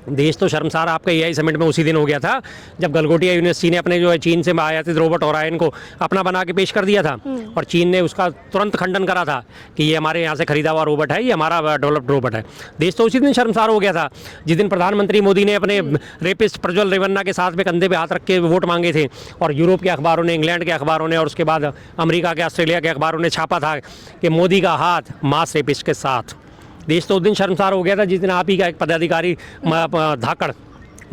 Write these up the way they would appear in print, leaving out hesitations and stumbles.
देश तो शर्मसार आपका एआई समिट में उसी दिन हो गया था जब गलगोटिया यूनिवर्सिटी ने अपने जो है चीन से आयातित रोबोट ओरायन को अपना बना के पेश कर दिया था और चीन ने उसका तुरंत खंडन करा था कि ये हमारे यहाँ से खरीदा हुआ रोबोट है, ये हमारा डेवलप्ड रोबोट है। देश तो उसी दिन शर्मसार हो गया था जिस दिन प्रधानमंत्री मोदी ने अपने रेपिस्ट प्रज्वल रेवन्ना के साथ में कंधे पे हाथ रख के वोट मांगे थे और यूरोप के अखबारों ने, इंग्लैंड के अखबारों ने और उसके बाद अमेरिका के, ऑस्ट्रेलिया के अखबारों ने छापा था कि मोदी का हाथ मास रेपिस्ट के साथ। देश तो उस दिन शर्मसार हो गया था जिस दिन आप ही का एक पदाधिकारी धाकड़,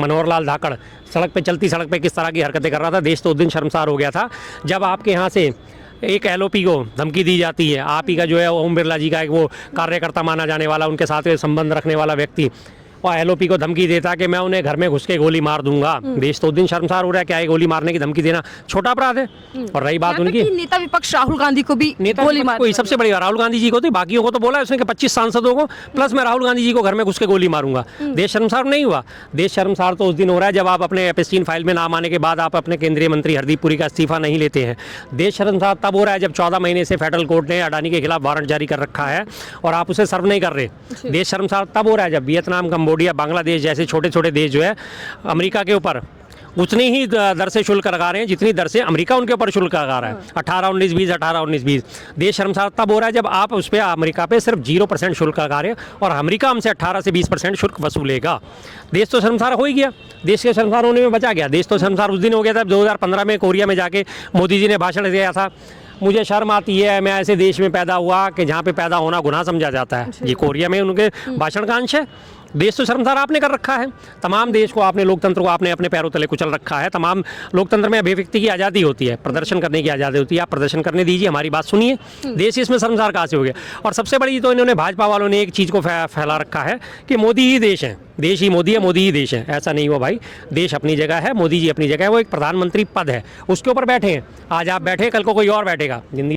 मनोहर लाल धाकड़, सड़क पे, चलती सड़क पे किस तरह की हरकतें कर रहा था। देश तो उस दिन शर्मसार हो गया था जब आपके यहाँ से एक एलओपी को धमकी दी जाती है। आप ही का जो है ओम बिरला जी का एक वो कार्यकर्ता माना जाने वाला, उनके साथ संबंध रखने वाला व्यक्ति और एलओपी को धमकी देता कि मैं उन्हें घर में घुस के गोली मार दूंगा। देश तो उस दिन शर्मसार हो रहा है। क्या ये गोली मारने की धमकी देना छोटा अपराध है? और रही बात उनकी, नेता विपक्ष राहुल गांधी को भी नेता गोली मार, कोई सबसे बड़ी राहुल गांधी जी को थी, बाकियों को तो बोला उसने कि 25 सांसदों को प्लस मैं राहुल गांधी जी को घर में घुस के गोली मारूंगा। देश शर्मसार नहीं हुआ। देश शर्मसार तो उस दिन हो रहा है जब आप अपने एपिस्टीन फाइल में नाम आने के बाद आप अपने केंद्रीय मंत्री हरदीप पुरी का इस्तीफा नहीं लेते हैं। देश शर्मसार तब हो रहा है जब 14 महीने से फेडरल कोर्ट ने अडानी के खिलाफ वारंट जारी कर रखा है और आप उसे सर्व नहीं कर रहे। देश शर्मसार तब हो रहा है जब वियतनाम, कंबोडिया, बांग्लादेश जैसे छोटे छोटे देश जो है अमेरिका के ऊपर उतनी ही दर से शुल्क लगा रहे हैं जितनी दर से अमेरिका उनके ऊपर शुल्क लगा रहा है। 18-19-20, 18-19-20। देश शर्मसार तब हो रहा है जब आप उस पर, अमेरिका पे सिर्फ 0% शुल्क लगा रहे हैं और अमेरिका हमसे 18 से 20% शुल्क वसूलेगा। देश तो शर्मसार हो ही गया। देश के शर्मसार होने में बचा गया। देश तो शर्मसार उस दिन हो गया था 2015 में कोरिया में जाके मोदी जी ने भाषण दिया था, मुझे शर्म आती है, मैं ऐसे देश में पैदा हुआ कि जहाँ पे पैदा होना गुनाह समझा जाता है। ये कोरिया में उनके भाषण का अंश है। देश तो शर्मसार आपने कर रखा है। तमाम देश को आपने, लोकतंत्र को आपने अपने पैरों तले कुचल रखा है। तमाम लोकतंत्र में अभिव्यक्ति की आज़ादी होती है, प्रदर्शन करने की आज़ादी होती है। आप प्रदर्शन करने दीजिए, हमारी बात सुनिए। देश इसमें शर्मसार कहाँ से हो गया? और सबसे बड़ी तो इन्होंने, भाजपा वालों ने एक चीज़ को फैला रखा है कि मोदी ही देश है, देश ही मोदी है, मोदी ही देश है। ऐसा नहीं हुआ भाई। देश अपनी जगह है, मोदी जी अपनी जगह है। वो एक प्रधानमंत्री पद है, उसके ऊपर बैठे हैं। आज आप बैठे, कल को कोई और बैठेगा। जिंदगी